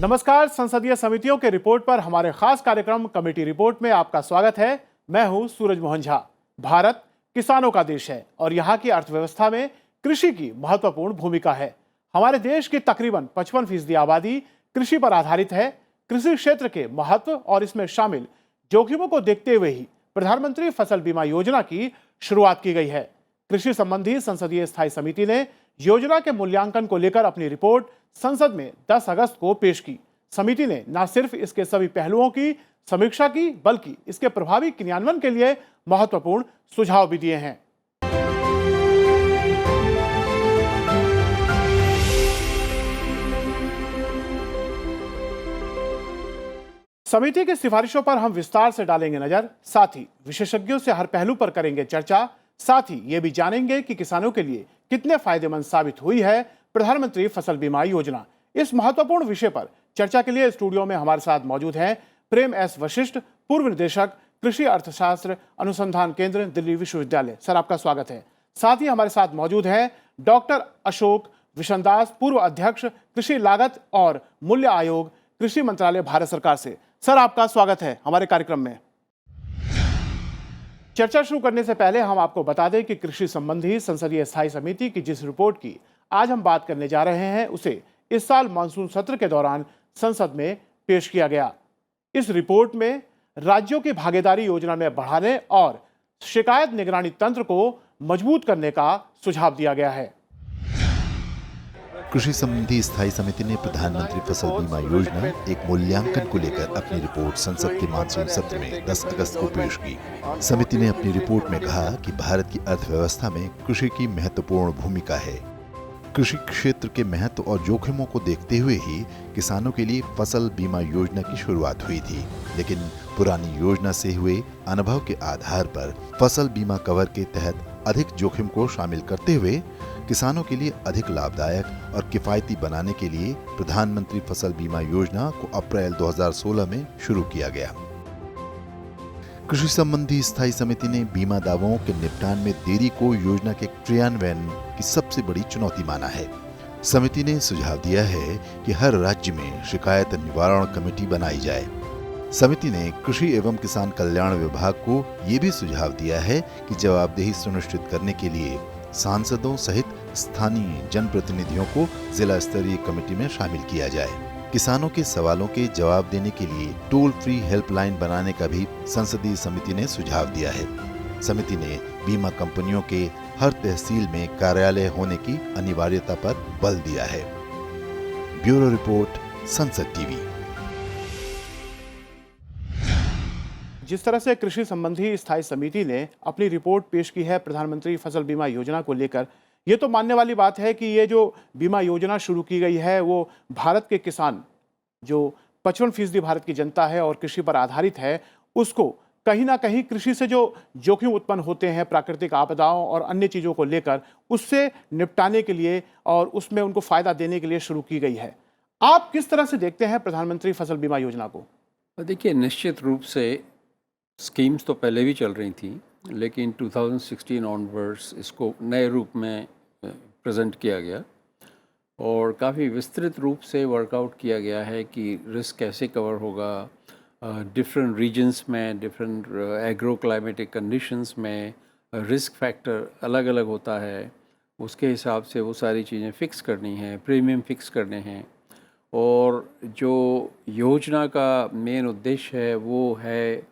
नमस्कार। संसदीय समितियों के रिपोर्ट पर हमारे खास कार्यक्रम कमेटी रिपोर्ट में आपका स्वागत है। मैं हूं सूरज मोहन झा। भारत किसानों का देश है और यहाँ की अर्थव्यवस्था में कृषि की महत्वपूर्ण भूमिका है। हमारे देश की तकरीबन 55% आबादी कृषि पर आधारित है। कृषि क्षेत्र के महत्व और इसमें शामिल जोखिमों को देखते हुए ही प्रधानमंत्री फसल बीमा योजना की शुरुआत की गई है। कृषि संबंधी संसदीय स्थायी समिति ने योजना के मूल्यांकन को लेकर अपनी रिपोर्ट संसद में 10 अगस्त को पेश की। समिति ने न सिर्फ इसके सभी पहलुओं की समीक्षा की, बल्कि इसके प्रभावी क्रियान्वयन के लिए महत्वपूर्ण सुझाव भी दिए हैं। समिति की सिफारिशों पर हम विस्तार से डालेंगे नजर, साथ ही विशेषज्ञों से हर पहलू पर करेंगे चर्चा। साथ ही ये भी जानेंगे कि किसानों के लिए कितने फायदेमंद साबित हुई है प्रधानमंत्री फसल बीमा योजना। इस महत्वपूर्ण विषय पर चर्चा के लिए स्टूडियो में हमारे साथ मौजूद हैं प्रेम एस वशिष्ठ, पूर्व निदेशक कृषि अर्थशास्त्र अनुसंधान केंद्र, दिल्ली विश्वविद्यालय। सर, आपका स्वागत है। साथ ही हमारे साथ मौजूद हैं डॉक्टर अशोक विशनदास, पूर्व अध्यक्ष कृषि लागत और मूल्य आयोग, कृषि मंत्रालय, भारत सरकार से। सर, आपका स्वागत है हमारे कार्यक्रम में। चर्चा शुरू करने से पहले हम आपको बता दें कि कृषि संबंधी संसदीय स्थायी समिति की जिस रिपोर्ट की आज हम बात करने जा रहे हैं, उसे इस साल मानसून सत्र के दौरान संसद में पेश किया गया। इस रिपोर्ट में राज्यों की भागीदारी योजना में बढ़ाने और शिकायत निगरानी तंत्र को मजबूत करने का सुझाव दिया गया है। कृषि संबंधी स्थायी समिति ने प्रधानमंत्री फसल बीमा योजना एक मूल्यांकन को लेकर अपनी रिपोर्ट संसद के मानसून सत्र में 10 अगस्त को पेश की। समिति ने अपनी रिपोर्ट में कहा कि भारत की अर्थव्यवस्था में कृषि की महत्वपूर्ण भूमिका है। कृषि क्षेत्र के महत्व और जोखिमों को देखते हुए ही किसानों के लिए फसल बीमा योजना की शुरुआत हुई थी, लेकिन पुरानी योजना से हुए अनुभव के आधार पर फसल बीमा कवर के तहत अधिक जोखिम को शामिल करते हुए किसानों के लिए अधिक लाभदायक और किफायती बनाने के लिए प्रधानमंत्री फसल बीमा योजना को अप्रैल 2016 में शुरू किया गया। कृषि संबंधी स्थायी समिति ने बीमा दावों के निपटान में देरी को योजना के क्रियान्वयन की सबसे बड़ी चुनौती माना है। समिति ने सुझाव दिया है कि हर राज्य में शिकायत निवारण कमेटी बनाई जाए। समिति ने कृषि एवं किसान कल्याण विभाग को ये भी सुझाव दिया है कि जवाबदेही सुनिश्चित करने के लिए सांसदों सहित स्थानीय जनप्रतिनिधियों को जिला स्तरीय कमेटी में शामिल किया जाए। किसानों के सवालों के जवाब देने के लिए टोल फ्री हेल्पलाइन बनाने का भी संसदीय समिति ने सुझाव दिया है। समिति ने बीमा कंपनियों के हर तहसील में कार्यालय होने की अनिवार्यता पर बल दिया है। ब्यूरो रिपोर्ट, संसद टीवी। जिस तरह से कृषि संबंधी स्थायी समिति ने अपनी रिपोर्ट पेश की है प्रधानमंत्री फसल बीमा योजना को लेकर, ये तो मानने वाली बात है कि ये जो बीमा योजना शुरू की गई है वो भारत के किसान, जो 55% भारत की जनता है और कृषि पर आधारित है, उसको कहीं ना कहीं कृषि से जो जोखिम उत्पन्न होते हैं प्राकृतिक आपदाओं और अन्य चीज़ों को लेकर, उससे निपटाने के लिए और उसमें उनको फायदा देने के लिए शुरू की गई है। आप किस तरह से देखते हैं प्रधानमंत्री फसल बीमा योजना को? देखिए, निश्चित रूप से स्कीम्स तो पहले भी चल रही थी, लेकिन 2016 ऑनवर्ड्स इसको नए रूप में प्रेजेंट किया गया और काफ़ी विस्तृत रूप से वर्कआउट किया गया है कि रिस्क कैसे कवर होगा, डिफरेंट रीजन्स में, डिफरेंट एग्रो क्लाइमेटिक कंडीशंस में रिस्क फैक्टर अलग अलग होता है, उसके हिसाब से वो सारी चीज़ें फ़िक्स करनी है, प्रीमियम फ़िक्स करने हैं। और जो योजना का मेन उद्देश्य है वो है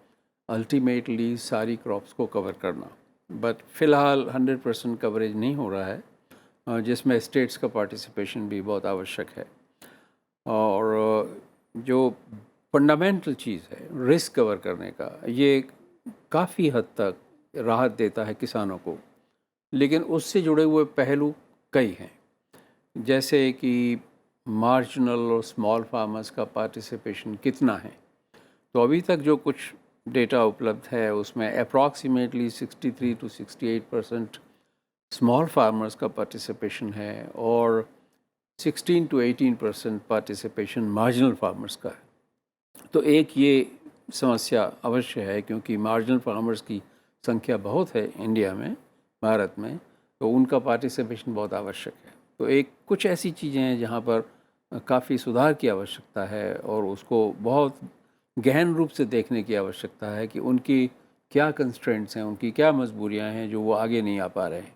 अल्टीमेटली सारी क्रॉप्स को कवर करना, बट फ़िलहाल 100% कवरेज नहीं हो रहा है, जिसमें स्टेट्स का पार्टिसिपेशन भी बहुत आवश्यक है। और जो फंडामेंटल चीज़ है रिस्क कवर करने का, ये काफ़ी हद तक राहत देता है किसानों को, लेकिन उससे जुड़े हुए पहलू कई हैं, जैसे कि मार्जिनल और स्मॉल फार्मर्स का पार्टिसिपेशन कितना है। तो अभी तक जो कुछ डेटा उपलब्ध है उसमें अप्रॉक्सीमेटली 63 to 68% स्मॉल फार्मर्स का पार्टिसिपेशन है और 16 to 18% पार्टिसिपेशन मार्जिनल फार्मर्स का है। तो एक ये समस्या अवश्य है, क्योंकि मार्जिनल फार्मर्स की संख्या बहुत है इंडिया में, भारत में, तो उनका पार्टिसिपेशन बहुत आवश्यक है। तो एक कुछ ऐसी चीज़ें हैं जहाँ पर काफ़ी सुधार की आवश्यकता है और उसको बहुत गहन रूप से देखने की आवश्यकता है कि उनकी क्या कंस्ट्रेंट्स हैं, उनकी क्या मजबूरियां हैं जो वो आगे नहीं आ पा रहे हैं।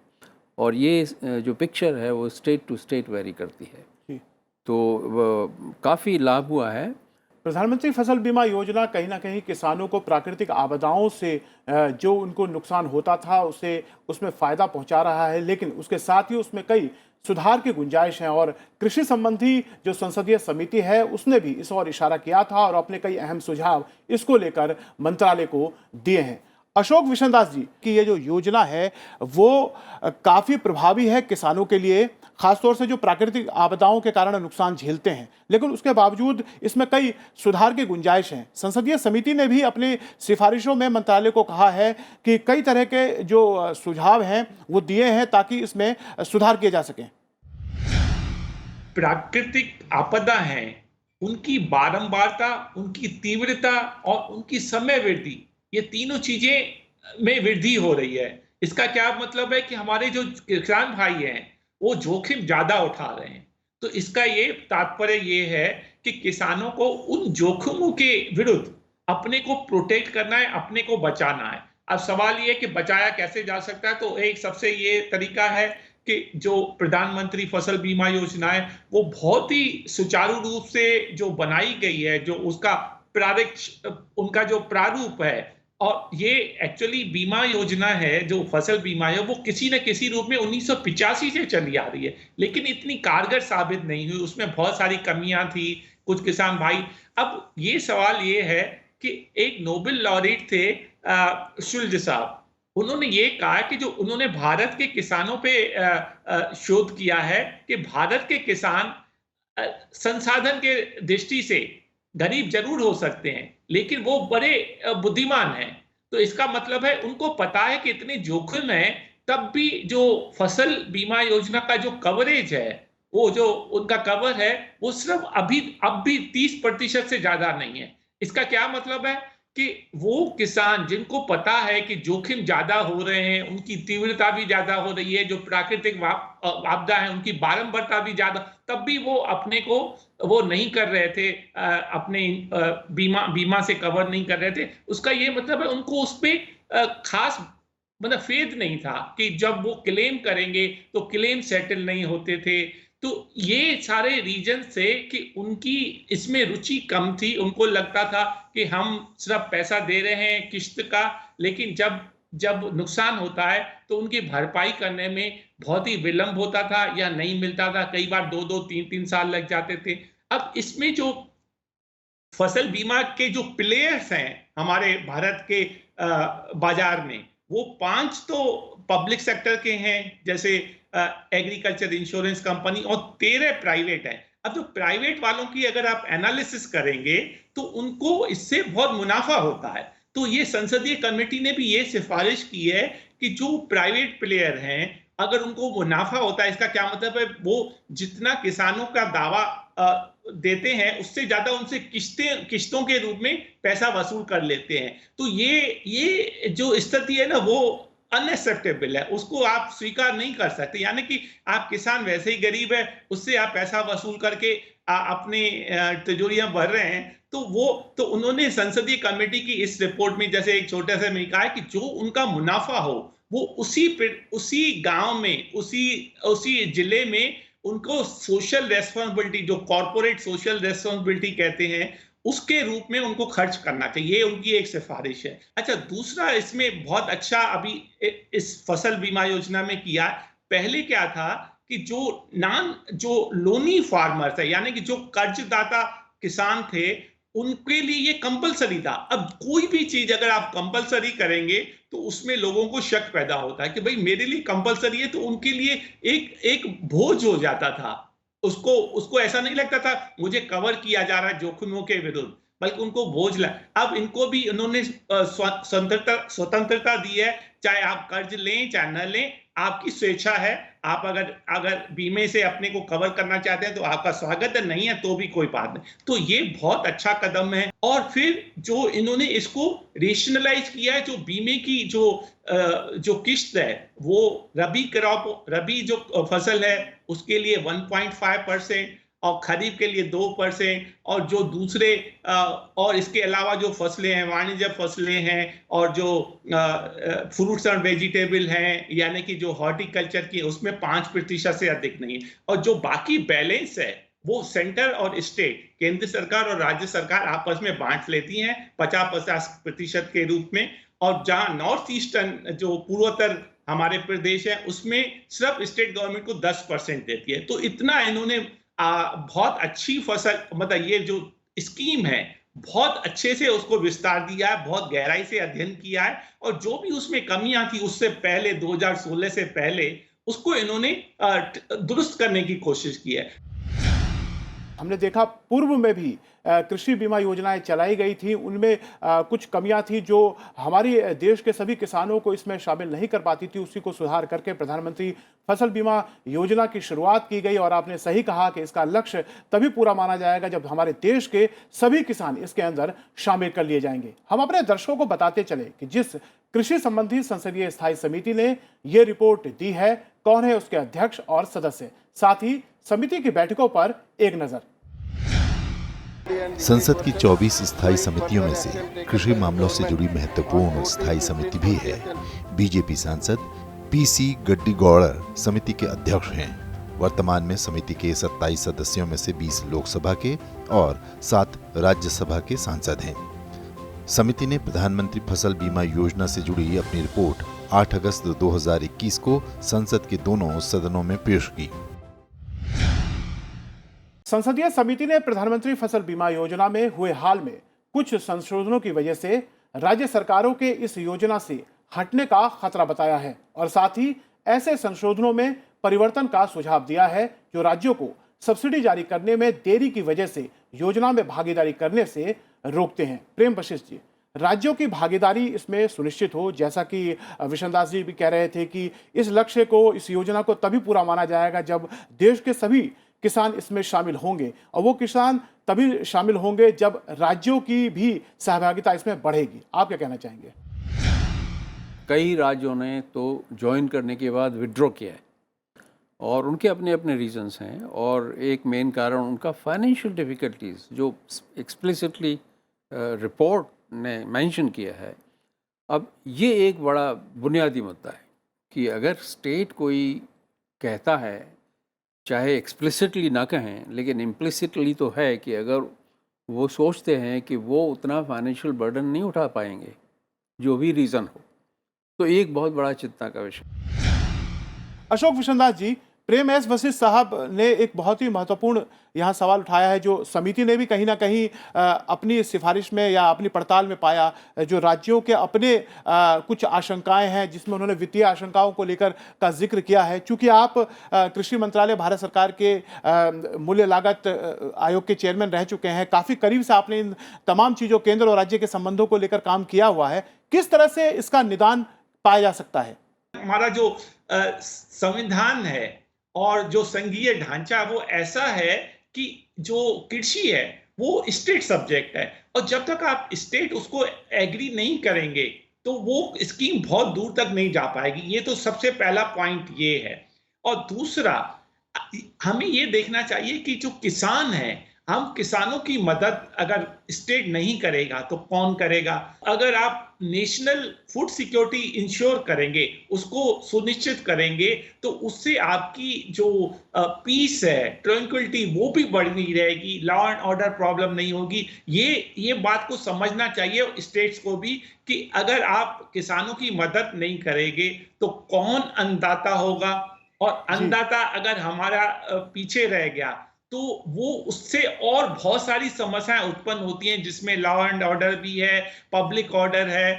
और ये जो पिक्चर है वो स्टेट टू स्टेट वेरी करती है। जी। तो काफ़ी लाभ हुआ है। प्रधानमंत्री फसल बीमा योजना कहीं ना कहीं किसानों को प्राकृतिक आपदाओं से जो उनको नुकसान होता था उसे उसमें फायदा पहुंचा रहा है, लेकिन उसके साथ ही उसमें कई सुधार की गुंजाइश है। और कृषि संबंधी जो संसदीय समिति है उसने भी इस ओर इशारा किया था और अपने कई अहम सुझाव इसको लेकर मंत्रालय को दिए हैं। अशोक विशनदास जी की ये जो योजना है वो काफी प्रभावी है किसानों के लिए, खासतौर से जो प्राकृतिक आपदाओं के कारण नुकसान झेलते हैं, लेकिन उसके बावजूद इसमें कई सुधार की गुंजाइश है। संसदीय समिति ने भी अपनी सिफारिशों में मंत्रालय को कहा है कि कई तरह के जो सुझाव हैं वो दिए हैं ताकि इसमें सुधार किए जा सके। प्राकृतिक आपदा हैं, उनकी बारंबारता, उनकी तीव्रता और उनकी समय वृद्धि, ये तीनों चीजें में वृद्धि हो रही है। इसका क्या मतलब है कि हमारे जो किसान भाई हैं वो जोखिम ज्यादा उठा रहे हैं। तो इसका ये तात्पर्य ये है कि किसानों को उन जोखिमों के विरुद्ध अपने को प्रोटेक्ट करना है, अपने को बचाना है। अब सवाल ये है कि बचाया कैसे जा सकता है। तो एक सबसे ये तरीका है कि जो प्रधानमंत्री फसल बीमा योजना है वो बहुत ही सुचारू रूप से जो बनाई गई है, जो उसका उनका जो प्रारूप है, और ये एक्चुअली बीमा योजना है जो फसल बीमा है वो किसी न किसी रूप में 1985 से चली आ रही है, लेकिन इतनी कारगर साबित नहीं हुई। उसमें बहुत सारी कमियां थी। कुछ किसान भाई, अब ये सवाल ये है कि एक नोबेल लॉरेट थे शुल्ज साहब, उन्होंने ये कहा कि जो उन्होंने भारत के किसानों पे शोध किया है कि भारत के किसान संसाधन के दृष्टि से गरीब जरूर हो सकते हैं लेकिन वो बड़े बुद्धिमान हैं। तो इसका मतलब है उनको पता है कि इतने जोखिम है, तब भी जो फसल बीमा योजना का जो कवरेज है, वो जो उनका कवर है वो सिर्फ अब भी 30% से ज्यादा नहीं है। इसका क्या मतलब है कि वो किसान जिनको पता है कि जोखिम ज्यादा हो रहे हैं, उनकी तीव्रता भी ज्यादा हो रही है, जो प्राकृतिक आपदा है उनकी बारंबारता भी ज्यादा, तब भी वो अपने को वो नहीं कर रहे थे, अपने बीमा से कवर नहीं कर रहे थे। उसका ये मतलब है उनको उस पर खास मतलब फेद नहीं था कि जब वो क्लेम करेंगे तो क्लेम सेटल नहीं होते थे। तो ये सारे रीजन से कि उनकी इसमें रुचि कम थी, उनको लगता था कि हम सिर्फ पैसा दे रहे हैं किश्त का, लेकिन जब नुकसान होता है तो उनकी भरपाई करने में बहुत ही विलंब होता था या नहीं मिलता था। कई बार 2-2, 3-3 साल लग जाते थे। अब इसमें जो फसल बीमा के जो प्लेयर्स हैं हमारे भारत के बाजार में, वो 5 तो पब्लिक सेक्टर के हैं, जैसे एग्रीकल्चर इंश्योरेंस कंपनी, और 13 प्राइवेट है। अब जो प्राइवेट वालों की अगर आप एनालिसिस करेंगे तो उनको इससे बहुत मुनाफा होता है। तो ये संसदीय कमेटी ने भी ये सिफारिश की है कि जो प्राइवेट प्लेयर हैं अगर उनको मुनाफा होता है, इसका क्या मतलब है वो जितना किसानों का दावा देते हैं उससे ज्यादा उनसे किश्तों के रूप में पैसा वसूल कर लेते हैं। तो ये जो स्थिति है ना वो अनएक्सेप्टेबल है, उसको आप स्वीकार नहीं कर सकते। यानी कि आप किसान वैसे ही गरीब है, उससे आप पैसा वसूल करके अपने तिजोरियां भर रहे हैं। तो उन्होंने संसदीय कमेटी की इस रिपोर्ट में जैसे एक छोटे से में कहा है कि जो उनका मुनाफा हो वो उसी गांव में उसी जिले में उनको सोशल रेस्पॉन्सिबिलिटी, जो कॉर्पोरेट सोशल रेस्पॉन्सिबिलिटी कहते हैं, उसके रूप में उनको खर्च करना चाहिए। ये उनकी एक सिफारिश है। अच्छा, दूसरा इसमें बहुत अच्छा अभी इस फसल बीमा योजना में किया, पहले क्या था कि जो लोनी फार्मर्स है यानी कि जो कर्जदाता किसान थे उनके लिए ये कंपलसरी था। अब कोई भी चीज अगर आप कंपलसरी करेंगे तो उसमें लोगों को शक पैदा होता है कि भाई मेरे लिए कंपलसरी है, तो उनके लिए एक बोझ हो जाता था। उसको ऐसा नहीं लगता था मुझे कवर किया जा रहा है जोखिमों के विरुद्ध, बल्कि उनको बोझ अब इनको भी इन्होंने स्वतंत्रता दी है, चाहे आप कर्ज लें चाहे न लें, आपकी स्वेच्छा है। आप अगर बीमे से अपने को कवर करना चाहते हैं तो आपका स्वागत है, नहीं है तो भी कोई बात नहीं। तो ये बहुत अच्छा कदम है। और फिर जो इन्होंने इसको रेशनलाइज किया है, जो बीमे की जो किश्त है वो रबी जो फसल है उसके लिए 1.5%, और खरीफ के लिए 2%, और जो दूसरे और इसके अलावा जो फसलें हैं, वाणिज्य फसलें हैं, और जो फ्रूट्स एंड वेजिटेबल हैं, यानी कि जो हॉर्टिकल्चर की, उसमें 5% से अधिक नहीं। और जो बाकी बैलेंस है वो सेंटर और स्टेट, केंद्र सरकार और राज्य सरकार आपस में बांट लेती हैं 50-50% के रूप में। और जहां नॉर्थ ईस्टर्न, जो पूर्वोत्तर हमारे प्रदेश है, उसमें सिर्फ स्टेट गवर्नमेंट को 10% देती है। तो इतना इन्होंने बहुत अच्छी फसल, मतलब ये जो स्कीम है, बहुत अच्छे से उसको विस्तार दिया है, बहुत गहराई से अध्ययन किया है, और जो भी उसमें कमियां थी उससे पहले 2016 से पहले, उसको इन्होंने दुरुस्त करने की कोशिश की है। हमने देखा पूर्व में भी कृषि बीमा योजनाएं चलाई गई थी, उनमें कुछ कमियां थी जो हमारी देश के सभी किसानों को इसमें शामिल नहीं कर पाती थी। उसी को सुधार करके प्रधानमंत्री फसल बीमा योजना की शुरुआत की गई, और आपने सही कहा कि इसका लक्ष्य तभी पूरा माना जाएगा जब हमारे देश के सभी किसान इसके अंदर शामिल कर लिए जाएंगे। हम अपने दर्शकों को बताते चले कि जिस कृषि संबंधी संसदीय स्थायी समिति ने ये रिपोर्ट दी है, कौन है उसके अध्यक्ष और सदस्य, साथ ही समिति की बैठकों पर एक नजर। संसद की 24 स्थायी समितियों में से कृषि मामलों से जुड़ी महत्वपूर्ण स्थायी समिति भी है। बीजेपी सांसद पीसी गड्डीगौड़र समिति के अध्यक्ष हैं। वर्तमान में समिति के 27 सदस्यों में से 20 लोकसभा के और 7 राज्यसभा के सांसद हैं। समिति ने प्रधानमंत्री फसल बीमा योजना से जुड़ी अपनी रिपोर्ट 8 अगस्त 2021 को संसद के दोनों सदनों में पेश की। संसदीय समिति ने प्रधानमंत्री फसल बीमा योजना में हुए हाल में कुछ संशोधनों की वजह से राज्य सरकारों के इस योजना से हटने का खतरा बताया है, और साथ ही ऐसे संशोधनों में परिवर्तन का सुझाव दिया है जो राज्यों को सब्सिडी जारी करने में देरी की वजह से योजना में भागीदारी करने से रोकते हैं। प्रेम वशिष्ठ जी, राज्यों की भागीदारी इसमें सुनिश्चित हो, जैसा कि विशन दास जी भी कह रहे थे कि इस लक्ष्य को, इस योजना को तभी पूरा माना जाएगा जब देश के सभी किसान इसमें शामिल होंगे, और वो किसान तभी शामिल होंगे जब राज्यों की भी सहभागिता इसमें बढ़ेगी। आप क्या कहना चाहेंगे? कई राज्यों ने तो ज्वाइन करने के बाद विड्रॉ किया है, और उनके अपने अपने रीजंस हैं, और एक मेन कारण उनका फाइनेंशियल डिफ़िकल्टीज जो एक्सप्लिसिटली रिपोर्ट ने मेंशन किया है। अब ये एक बड़ा बुनियादी मुद्दा है कि अगर स्टेट कोई कहता है, चाहे एक्सप्लिसिटली ना कहें लेकिन इम्प्लिसिटली तो है, कि अगर वो सोचते हैं कि वो उतना फाइनेंशियल बर्डन नहीं उठा पाएंगे, जो भी रीज़न हो, तो एक बहुत बड़ा चिंता का विषय। अशोक विशनदास जी, प्रेम एस वशिष्ठ साहब ने एक बहुत ही महत्वपूर्ण यहाँ सवाल उठाया है, जो समिति ने भी कहीं ना कहीं अपनी सिफारिश में या अपनी पड़ताल में पाया, जो राज्यों के अपने कुछ आशंकाएं हैं, जिसमें उन्होंने वित्तीय आशंकाओं को लेकर का जिक्र किया है। चूंकि आप कृषि मंत्रालय भारत सरकार के मूल्य लागत आयोग के चेयरमैन रह चुके हैं, काफ़ी करीब से आपने इन तमाम चीज़ों, केंद्र और राज्य के संबंधों को लेकर काम किया हुआ है, किस तरह से इसका निदान पाया जा सकता है? हमारा जो संविधान है और जो संघीय ढांचा, वो ऐसा है कि जो कृषि है वो स्टेट सब्जेक्ट है, और जब तक आप स्टेट उसको एग्री नहीं करेंगे तो वो स्कीम बहुत दूर तक नहीं जा पाएगी। ये तो सबसे पहला पॉइंट ये है। और दूसरा, हमें ये देखना चाहिए कि जो किसान है, हम किसानों की मदद अगर स्टेट नहीं करेगा तो कौन करेगा? अगर आप नेशनल फूड सिक्योरिटी इंश्योर करेंगे, उसको सुनिश्चित करेंगे, तो उससे आपकी जो पीस है, ट्रैंक्विलिटी, वो भी बढ़नी रहेगी, लॉ एंड ऑर्डर प्रॉब्लम नहीं होगी। ये बात को समझना चाहिए स्टेट्स को भी, कि अगर आप किसानों की मदद नहीं करेंगे तो कौन अन्नदाता होगा, और अन्नदाता अगर हमारा पीछे रह गया तो वो उससे और बहुत सारी समस्याएं उत्पन्न होती हैं, जिसमें लॉ एंड ऑर्डर भी है, पब्लिक ऑर्डर है,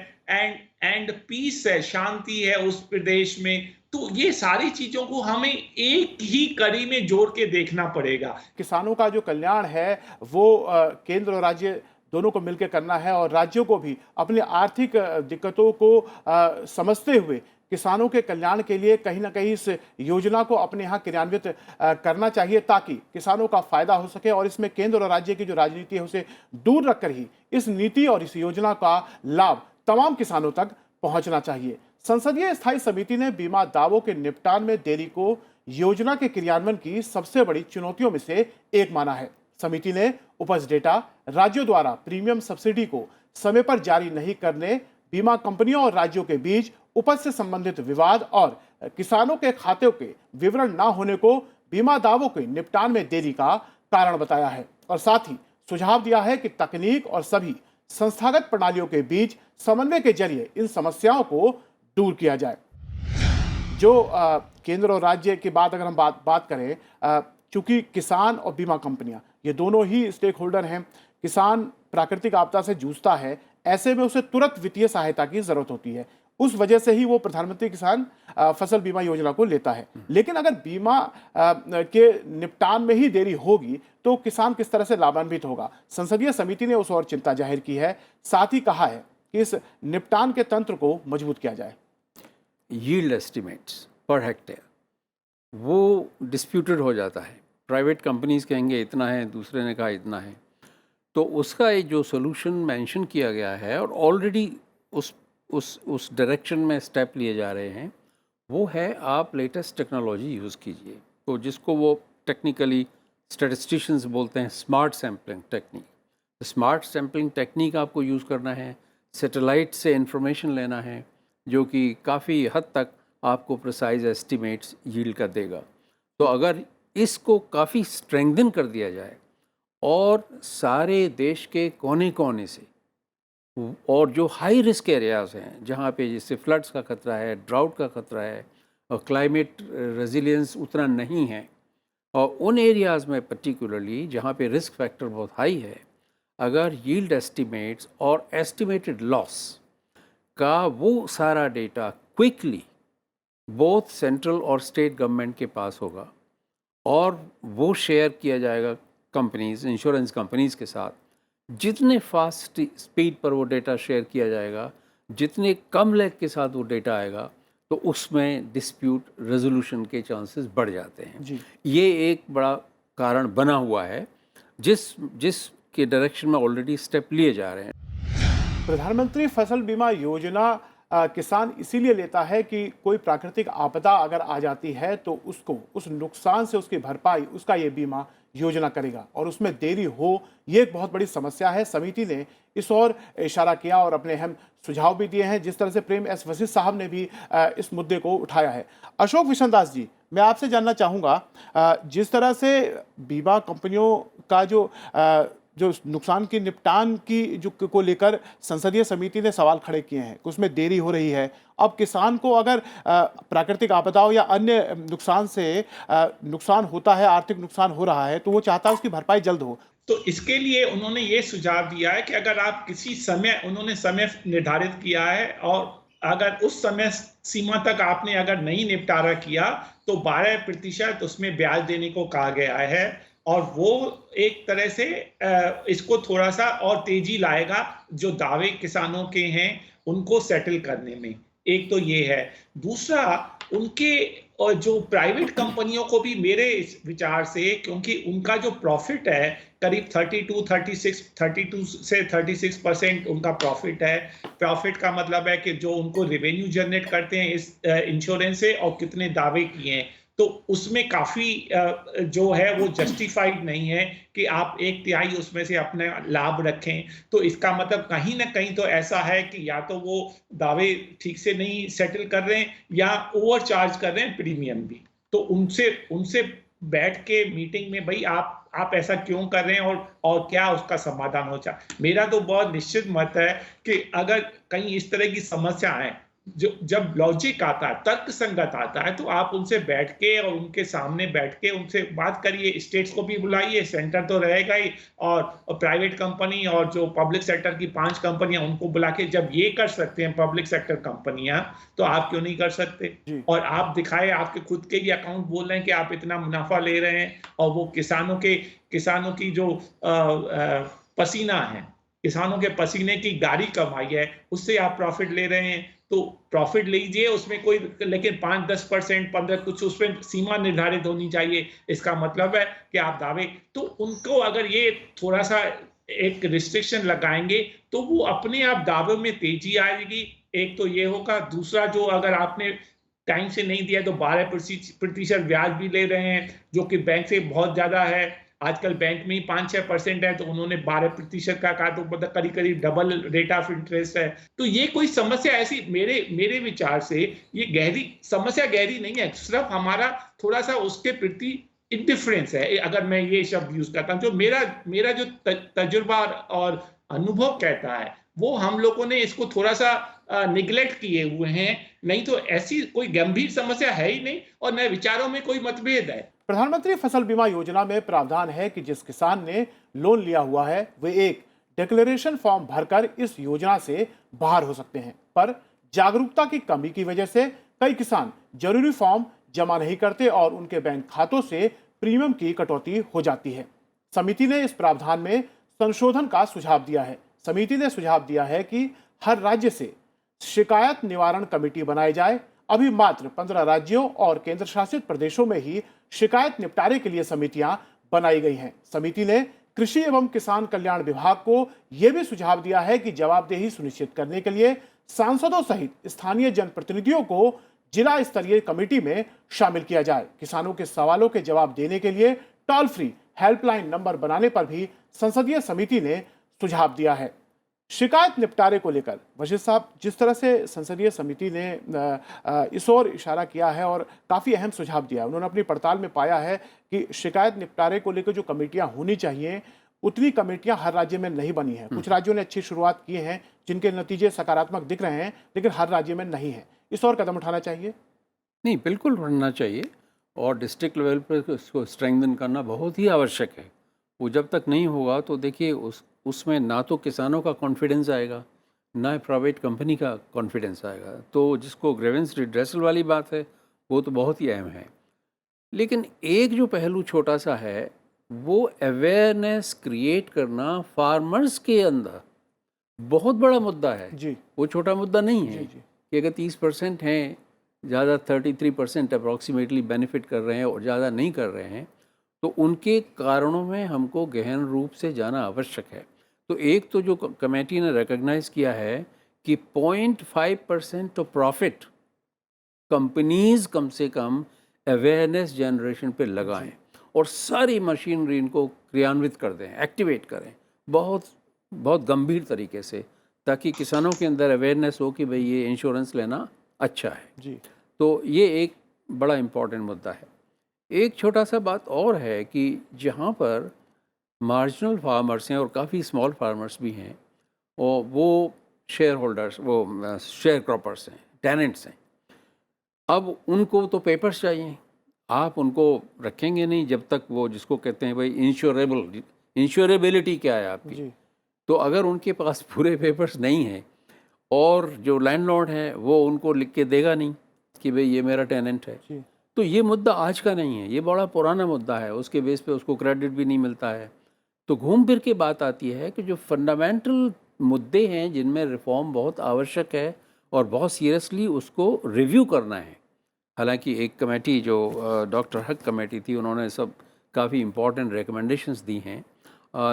एंड पीस है, शांति है उस प्रदेश में। तो ये सारी चीजों को हमें एक ही कड़ी में जोड़ के देखना पड़ेगा। किसानों का जो कल्याण है वो केंद्र और राज्य दोनों को मिलकर करना है, और राज्यों को भी अपनी आर्थिक दिक्कतों को समझते हुए किसानों के कल्याण के लिए कहीं ना कहीं इस योजना को अपने यहाँ क्रियान्वित करना चाहिए, ताकि किसानों का फायदा हो सके। और इसमें केंद्र और राज्य की जो राजनीति है उसे दूर रखकर ही इस नीति और इस योजना का लाभ तमाम किसानों तक पहुंचना चाहिए। संसदीय स्थायी समिति ने बीमा दावों के निपटान में देरी को योजना के क्रियान्वयन की सबसे बड़ी चुनौतियों में से एक माना है। समिति ने उपज डेटा, राज्यों द्वारा प्रीमियम सब्सिडी को समय पर जारी नहीं करने, बीमा कंपनियों और राज्यों के बीच उपज से संबंधित विवाद और किसानों के खातों के विवरण न होने को बीमा दावों के निपटान में देरी का कारण बताया है और साथ ही सुझाव दिया है कि तकनीक और सभी संस्थागत प्रणालियों के बीच समन्वय के जरिए इन समस्याओं को दूर किया जाए। जो केंद्र और राज्य की बात अगर हम बात करें, चूंकि किसान और बीमा कंपनियां ये दोनों ही स्टेक होल्डर हैं, किसान प्राकृतिक आपदा से जूझता है, ऐसे में उसे तुरंत वित्तीय सहायता की जरूरत होती है। उस वजह से ही वो प्रधानमंत्री किसान फसल बीमा योजना को लेता है। लेकिन अगर बीमा के निपटान में ही देरी होगी तो किसान किस तरह से लाभान्वित होगा? संसदीय समिति ने उस ओर चिंता जाहिर की है। साथ ही कहा है कि इस निपटान के तंत्र को मजबूत किया जाए। यील्ड एस्टिमेट्स पर हेक्टेयर वो डिस्प्यूटेड हो जाता है। प्राइवेट कंपनीज कहेंगे इतना है, दूसरे ने कहा इतना है। तो उसका एक जो सोल्यूशन मेंशन किया गया है और ऑलरेडी उस डायरेक्शन में स्टेप लिए जा रहे हैं, वो है आप लेटेस्ट टेक्नोलॉजी यूज़ कीजिए। तो जिसको वो टेक्निकली स्टैटिस्टिशियंस बोलते हैं smart sampling technique. Smart sampling technique आपको यूज़ करना है, सैटेलाइट से इंफॉर्मेशन लेना है, जो कि काफ़ी हद तक आपको प्रिसाइज एस्टिमेट्स यील्ड का देगा। तो अगर इसको काफ़ी स्ट्रेंथन कर दिया जाए और सारे देश के कोने कोने से, और जो हाई रिस्क एरियाज़ हैं जहाँ पे जैसे फ्लड्स का खतरा है, ड्राउट का खतरा है और क्लाइमेट रेजिलियंस उतना नहीं है, और उन एरियाज़ में पर्टिकुलरली जहाँ पे रिस्क फैक्टर बहुत हाई है, अगर यील्ड एस्टिमेट्स और एस्टिमेटेड लॉस का वो सारा डेटा क्विकली बोथ सेंट्रल और स्टेट गवर्नमेंट के पास होगा और वो शेयर किया जाएगा कंपनीज, इंश्योरेंस कंपनीज के साथ, जितने फास्ट स्पीड पर वो डेटा शेयर किया जाएगा, जितने कम लैग के साथ वो डेटा आएगा, तो उसमें डिस्प्यूट रेजोल्यूशन के चांसेस बढ़ जाते हैं जी। ये एक बड़ा कारण बना हुआ है जिस के डायरेक्शन में ऑलरेडी स्टेप लिए जा रहे हैं। प्रधानमंत्री फसल बीमा योजना किसान इसीलिए लेता है कि कोई प्राकृतिक आपदा अगर आ जाती है तो उसको उस नुकसान से उसकी भरपाई उसका ये बीमा योजना करेगा, और उसमें देरी हो ये एक बहुत बड़ी समस्या है। समिति ने इस ओर इशारा किया और अपने अहम सुझाव भी दिए हैं, जिस तरह से प्रेम एस वशिष्ठ साहब ने भी इस मुद्दे को उठाया है। अशोक विशनदास जी, मैं आपसे जानना चाहूँगा, जिस तरह से बीमा कंपनियों का जो नुकसान की निपटान की जो को लेकर संसदीय समिति ने सवाल खड़े किए हैं, उसमें देरी हो रही है। अब किसान को अगर प्राकृतिक आपदाओं या अन्य नुकसान से नुकसान होता है, आर्थिक नुकसान हो रहा है, तो वो चाहता है उसकी भरपाई जल्द हो। तो इसके लिए उन्होंने ये सुझाव दिया है कि अगर आप किसी समय, उन्होंने समय निर्धारित किया है और अगर उस समय सीमा तक आपने अगर नहीं निपटारा किया तो 12% उसमें ब्याज देने को कहा गया है, और वो एक तरह से इसको थोड़ा सा और तेजी लाएगा जो दावे किसानों के हैं उनको सेटल करने में। एक तो ये है। दूसरा, उनके और जो प्राइवेट कंपनियों को भी मेरे विचार से, क्योंकि उनका जो प्रॉफिट है करीब 32 से 36% उनका प्रॉफिट है। प्रॉफिट का मतलब है कि जो उनको रेवेन्यू जनरेट करते हैं इस इंश्योरेंस से और कितने दावे किए हैं, तो उसमें काफ़ी जो है वो जस्टिफाइड नहीं है कि आप 1/3 उसमें से अपने लाभ रखें। तो इसका मतलब कहीं ना कहीं तो ऐसा है कि या तो वो दावे ठीक से नहीं सेटल कर रहे हैं या ओवर चार्ज कर रहे हैं प्रीमियम भी। तो उनसे बैठ के मीटिंग में भाई आप ऐसा क्यों कर रहे हैं और क्या उसका समाधान हो जाए। मेरा तो बहुत निश्चित मत है कि अगर कहीं इस तरह की समस्या है, जब लॉजिक आता है, तर्क संगत आता है, तो आप उनसे बैठ के और उनके सामने बैठ के उनसे बात करिए। स्टेट्स को भी बुलाइए, सेंटर तो रहेगा ही, और प्राइवेट कंपनी और जो पब्लिक सेक्टर की 5 कंपनियां उनको बुला के, जब ये कर सकते हैं पब्लिक सेक्टर कंपनियां, तो आप क्यों नहीं कर सकते। और आप दिखाए, आपके खुद के ही अकाउंट बोल रहे हैं कि आप इतना मुनाफा ले रहे हैं, और वो किसानों की जो पसीना है, किसानों के पसीने की गाड़ी कमाई है, उससे आप प्रॉफिट ले रहे हैं। तो प्रॉफिट लीजिए, उसमें कोई, लेकिन 5-10%, 15, कुछ उसमें सीमा निर्धारित होनी चाहिए। इसका मतलब है कि आप दावे, तो उनको अगर ये थोड़ा सा एक रिस्ट्रिक्शन लगाएंगे तो वो अपने आप दावे में तेजी आएगी। एक तो ये होगा। दूसरा, जो अगर आपने टाइम से नहीं दिया तो 12% ब्याज भी ले रहे हैं, जो कि बैंक से बहुत ज्यादा है। आजकल बैंक में ही 5-6% है, तो उन्होंने 12% का कहा, तो मतलब करीब करीब डबल रेट ऑफ इंटरेस्ट है। तो ये कोई समस्या ऐसी मेरे विचार से ये समस्या गहरी नहीं है, सिर्फ हमारा थोड़ा सा उसके प्रति इंडिफरेंस है, अगर मैं ये शब्द यूज करता हूँ। जो मेरा जो तजुर्बा और अनुभव कहता है, वो हम लोगों ने इसको थोड़ा सा निगलेक्ट किए हुए हैं। नहीं तो ऐसी कोई गंभीर समस्या है ही नहीं, और न विचारों में कोई मतभेद है। प्रधानमंत्री फसल बीमा योजना में प्रावधान है कि जिस किसान ने लोन लिया हुआ है वे एक डिक्लेरेशन फॉर्म भरकर इस योजना से बाहर हो सकते हैं, पर जागरूकता की कमी की वजह से कई किसान जरूरी फॉर्म जमा नहीं करते और उनके बैंक खातों से प्रीमियम की कटौती हो जाती है। समिति ने इस प्रावधान में संशोधन का सुझाव दिया है। समिति ने सुझाव दिया है कि हर राज्य से शिकायत निवारण कमेटी बनाई जाए। अभी मात्र 15 राज्यों और केंद्र शासित प्रदेशों में ही शिकायत निपटारे के लिए समितियां बनाई गई हैं। समिति ने कृषि एवं किसान कल्याण विभाग को यह भी सुझाव दिया है कि जवाबदेही सुनिश्चित करने के लिए सांसदों सहित स्थानीय जनप्रतिनिधियों को जिला स्तरीय कमेटी में शामिल किया जाए। किसानों के सवालों के जवाब देने के लिए टोल फ्री हेल्पलाइन नंबर बनाने पर भी संसदीय समिति ने सुझाव दिया है। शिकायत निपटारे को लेकर वशिष्ठ साहब, जिस तरह से संसदीय समिति ने इस ओर इशारा किया है और काफ़ी अहम सुझाव दिया, उन्होंने अपनी पड़ताल में पाया है कि शिकायत निपटारे को लेकर जो कमेटियां होनी चाहिए उतनी कमेटियां हर राज्य में नहीं बनी हैं। कुछ राज्यों ने अच्छी शुरुआत की है जिनके नतीजे सकारात्मक दिख रहे हैं, लेकिन हर राज्य में नहीं है। इस ओर कदम उठाना चाहिए। नहीं, बिल्कुल बढ़ना चाहिए, और डिस्ट्रिक्ट लेवल पर उसको स्ट्रेंथन करना बहुत ही आवश्यक है। वो जब तक नहीं होगा तो देखिए उसमें ना तो किसानों का कॉन्फिडेंस आएगा, ना प्राइवेट कंपनी का कॉन्फिडेंस आएगा। तो जिसको ग्रीवेंस रिड्रेसल वाली बात है वो तो बहुत ही अहम है। लेकिन एक जो पहलू छोटा सा है वो अवेयरनेस क्रिएट करना फार्मर्स के अंदर बहुत बड़ा मुद्दा है जी। वो छोटा मुद्दा नहीं है जी। कि अगर 30% हैं, ज़्यादा 33% अप्रॉक्सीमेटली बेनिफिट कर रहे हैं और ज़्यादा नहीं कर रहे हैं, तो उनके कारणों में हमको गहन रूप से जाना आवश्यक है। तो एक तो जो कमेटी ने रिकॉग्नाइज किया है कि 0.5% ऑफ प्रॉफिट कंपनीज कम से कम अवेयरनेस जनरेशन पे लगाएं और सारी मशीनरी इनको क्रियान्वित कर दें, एक्टिवेट करें बहुत बहुत गंभीर तरीके से, ताकि किसानों के अंदर अवेयरनेस हो कि भाई ये इंश्योरेंस लेना अच्छा है जी। तो ये एक बड़ा इम्पॉर्टेंट मुद्दा है। एक छोटा सा बात और है कि जहाँ पर मार्जिनल फार्मर्स हैं और काफ़ी स्मॉल फार्मर्स भी हैं और वो शेयर होल्डर्स, वो शेयर क्रॉपर्स हैं, टेनेंट्स हैं, अब उनको तो पेपर्स चाहिए। आप उनको रखेंगे नहीं जब तक वो, जिसको कहते हैं भाई इंश्योरेबिलिटी क्या है आपकी जी। तो अगर उनके पास पूरे पेपर्स नहीं हैं और जो लैंडलॉर्ड है वो उनको लिख के देगा नहीं कि भाई ये मेरा टेनेंट है, जी। तो ये मुद्दा आज का नहीं है, ये बड़ा पुराना मुद्दा है। उसके बेस पे उसको क्रेडिट भी नहीं मिलता है। तो घूम फिर के बात आती है कि जो फंडामेंटल मुद्दे हैं जिनमें रिफॉर्म बहुत आवश्यक है और बहुत सीरियसली उसको रिव्यू करना है। हालांकि एक कमेटी जो डॉक्टर हक कमेटी थी, उन्होंने सब काफ़ी इम्पॉर्टेंट रिकमेंडेशंस दी हैं,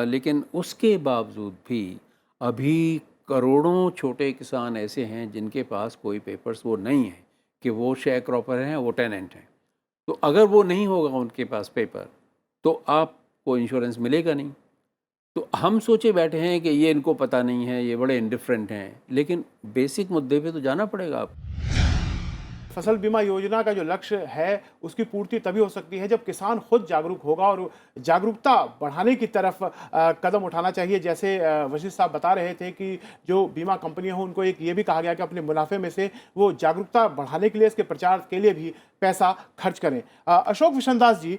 लेकिन उसके बावजूद भी अभी करोड़ों छोटे किसान ऐसे हैं जिनके पास कोई पेपर्स वो नहीं है कि वो शेयर क्रॉपर हैं, वो टेनेंट हैं। तो अगर वो नहीं होगा उनके पास पेपर तो आपको इंश्योरेंस मिलेगा नहीं। तो हम सोचे बैठे हैं कि ये इनको पता नहीं है, ये बड़े इंडिफरेंट हैं, लेकिन बेसिक मुद्दे पे तो जाना पड़ेगा आप। फसल बीमा योजना का जो लक्ष्य है उसकी पूर्ति तभी हो सकती है जब किसान खुद जागरूक होगा और जागरूकता बढ़ाने की तरफ कदम उठाना चाहिए। जैसे वशिष्ठ साहब बता रहे थे कि जो बीमा कंपनियां हों उनको एक ये भी कहा गया कि अपने मुनाफे में से वो जागरूकता बढ़ाने के लिए, इसके प्रचार के लिए भी पैसा खर्च करें। अशोक विशनदास जी,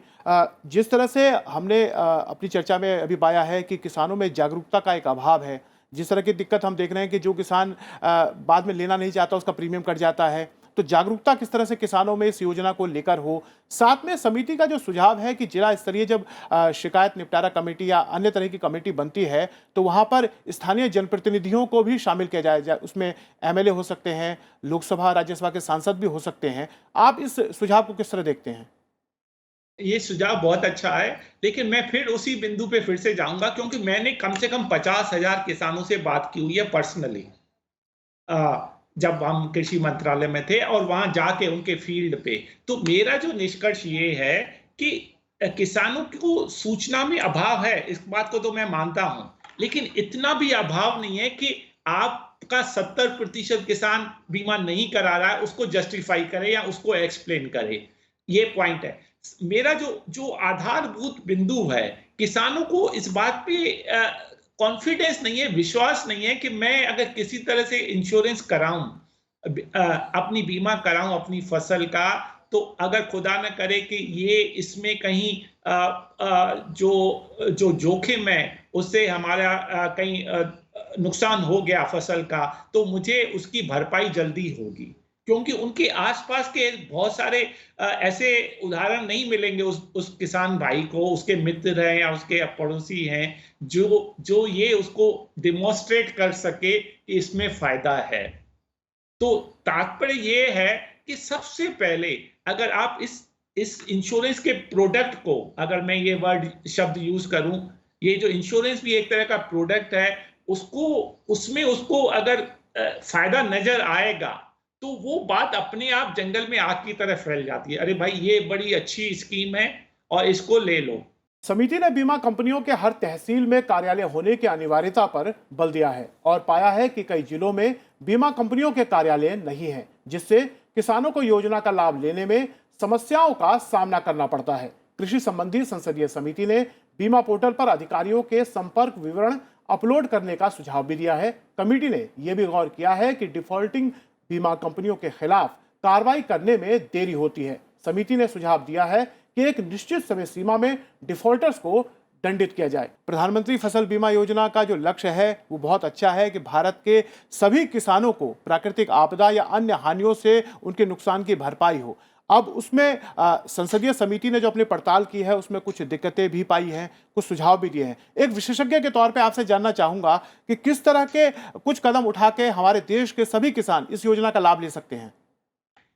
जिस तरह से हमने अपनी चर्चा में अभी पाया है कि किसानों में जागरूकता का एक अभाव है, जिस तरह की दिक्कत हम देख रहे हैं कि जो किसान बाद में लेना नहीं चाहता उसका प्रीमियम कट जाता है, तो जागरूकता किस तरह से किसानों में इस योजना को लेकर हो। साथ में समिति का जो सुझाव है कि जिला स्तरीय जब शिकायत निपटारा कमेटी या अन्य तरह की कमेटी बनती है तो वहां पर स्थानीय जनप्रतिनिधियों को भी शामिल किया जाए, उसमें एमएलए हो सकते हैं, लोकसभा राज्यसभा के सांसद भी हो सकते हैं। आप इस सुझाव को किस तरह देखते हैं? ये सुझाव बहुत अच्छा है, लेकिन मैं फिर उसी बिंदु पे फिर से जाऊंगा, क्योंकि मैंने कम से कम 50,000 किसानों से बात की हुई है पर्सनली। जब हम कृषि मंत्रालय में थे और वहां जाके उनके फील्ड पे, तो मेरा जो निष्कर्ष ये है कि किसानों को सूचना में अभाव है, इस बात को तो मैं मानता हूं, लेकिन इतना भी अभाव नहीं है कि आपका 70% किसान बीमा नहीं करा रहा है उसको जस्टिफाई करे या उसको एक्सप्लेन करे। ये पॉइंट है। मेरा जो आधारभूत बिंदु है, किसानों को इस बात पे कॉन्फिडेंस नहीं है, विश्वास नहीं है कि मैं अगर किसी तरह से इंश्योरेंस कराऊं, अपनी बीमा कराऊं अपनी फसल का, तो अगर खुदा न करे कि ये इसमें कहीं जो जोखिम है उससे हमारा कहीं नुकसान हो गया फसल का, तो मुझे उसकी भरपाई जल्दी होगी। क्योंकि उनके आसपास के बहुत सारे ऐसे उदाहरण नहीं मिलेंगे उस किसान भाई को, उसके मित्र हैं या उसके पड़ोसी हैं जो ये उसको डिमॉन्स्ट्रेट कर सके कि इसमें फायदा है। तो तात्पर्य ये है कि सबसे पहले अगर आप इस इंश्योरेंस के प्रोडक्ट को, अगर मैं ये शब्द यूज करूं, ये जो इंश्योरेंस भी एक तरह का प्रोडक्ट है, उसको अगर फायदा नजर आएगा तो वो बात अपने आप जंगल में आग की तरह फैल जाती है। अरे भाई ये बड़ी अच्छी स्कीम है और इसको ले लो। समिति ने बीमा कंपनियों के हर तहसील में कार्यालय होने की अनिवार्यता पर बल दिया है और पाया है कि कई जिलों में बीमा कंपनियों के कार्यालय नहीं हैं, जिससे किसानों को योजना का लाभ लेने में समस्याओं का सामना करना पड़ता है। कृषि संबंधी संसदीय समिति ने बीमा पोर्टल पर अधिकारियों के संपर्क विवरण अपलोड करने का सुझाव भी दिया है। कमेटी ने यह भी गौर किया है कि डिफॉल्टिंग बीमा कंपनियों के खिलाफ कार्रवाई करने में देरी होती है। समिति ने सुझाव दिया है कि एक निश्चित समय सीमा में डिफॉल्टर्स को दंडित किया जाए। प्रधानमंत्री फसल बीमा योजना का जो लक्ष्य है वो बहुत अच्छा है कि भारत के सभी किसानों को प्राकृतिक आपदा या अन्य हानियों से उनके नुकसान की भरपाई हो। अब उसमें संसदीय समिति ने जो अपनी पड़ताल की है उसमें कुछ दिक्कतें भी पाई हैं, कुछ सुझाव भी दिए हैं। एक विशेषज्ञ के तौर पे आपसे जानना चाहूंगा कि किस तरह के कुछ कदम उठा के हमारे देश के सभी किसान इस योजना का लाभ ले सकते हैं।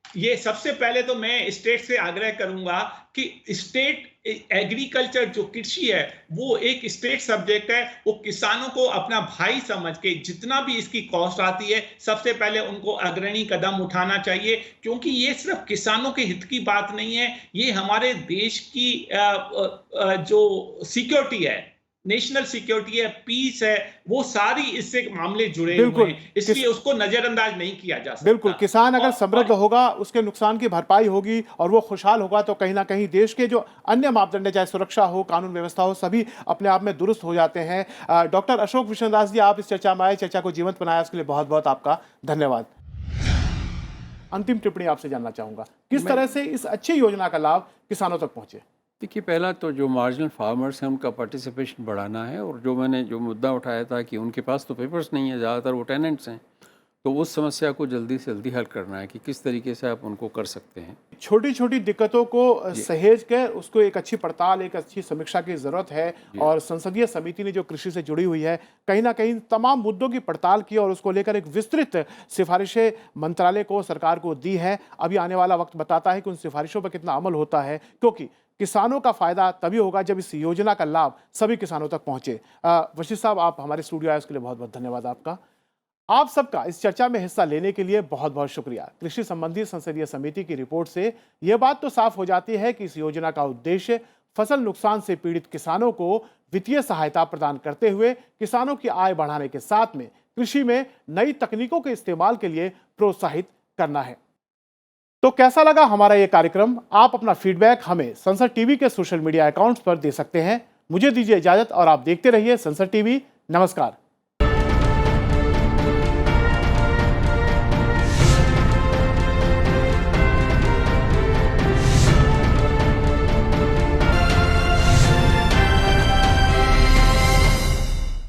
ये सबसे पहले तो मैं स्टेट से आग्रह करूंगा कि स्टेट एग्रीकल्चर जो कृषि है वो एक स्टेट सब्जेक्ट है, वो किसानों को अपना भाई समझ के जितना भी इसकी कॉस्ट आती है सबसे पहले उनको अग्रणी कदम उठाना चाहिए, क्योंकि ये सिर्फ किसानों के हित की बात नहीं है, ये हमारे देश की जो सिक्योरिटी है, नेशनल सिक्योरिटी है, पीस है, वो सारी इससे मामले जुड़े हुए हैं, इसलिए उसको नजरअंदाज नहीं किया जा सकता। बिल्कुल, किसान अगर समृद्ध होगा, उसके नुकसान की भरपाई होगी और वो खुशहाल होगा तो कहीं ना कहीं देश के जो अन्य मापदंड, चाहे सुरक्षा हो, कानून व्यवस्था हो, सभी अपने आप में दुरुस्त हो जाते हैं। डॉक्टर अशोक विश्वनाथ जी, आप इस चर्चा में आए, चर्चा को जीवंत बनाया, उसके लिए बहुत बहुत आपका धन्यवाद। अंतिम टिप्पणी आपसे जानना चाहूंगा, किस तरह से इस अच्छी योजना का लाभ किसानों तक पहुंचे? देखिए, पहला तो जो मार्जिनल फार्मर्स हैं उनका पार्टिसिपेशन बढ़ाना है, और जो मैंने जो मुद्दा उठाया था कि उनके पास तो पेपर्स नहीं है, ज़्यादातर वो टेनेंट्स हैं, तो उस समस्या को जल्दी से जल्दी हल करना है कि किस तरीके से आप उनको कर सकते हैं। छोटी छोटी दिक्कतों को सहेज कर उसको एक अच्छी पड़ताल, एक अच्छी समीक्षा की जरूरत है, और संसदीय समिति ने जो कृषि से जुड़ी हुई है कहीं ना कहीं तमाम मुद्दों की पड़ताल की और उसको लेकर एक विस्तृत सिफारिशें मंत्रालय को, सरकार को दी है। अभी आने वाला वक्त बताता है कि उन सिफारिशों पर कितना अमल होता है, क्योंकि किसानों का फायदा तभी होगा जब इस योजना का लाभ सभी किसानों तक पहुंचे। वशिष्ठ साहब, आप हमारे स्टूडियो आए, उसके लिए बहुत बहुत धन्यवाद आपका। आप सबका इस चर्चा में हिस्सा लेने के लिए बहुत बहुत शुक्रिया। कृषि संबंधी संसदीय समिति की रिपोर्ट से यह बात तो साफ हो जाती है कि इस योजना का उद्देश्य फसल नुकसान से पीड़ित किसानों को वित्तीय सहायता प्रदान करते हुए किसानों की आय बढ़ाने के साथ में कृषि में नई तकनीकों के इस्तेमाल के लिए प्रोत्साहित करना है। तो कैसा लगा हमारा ये कार्यक्रम? आप अपना फीडबैक हमें संसद टीवी के सोशल मीडिया अकाउंट्स पर दे सकते हैं। मुझे दीजिए इजाजत और आप देखते रहिए संसद टीवी। नमस्कार।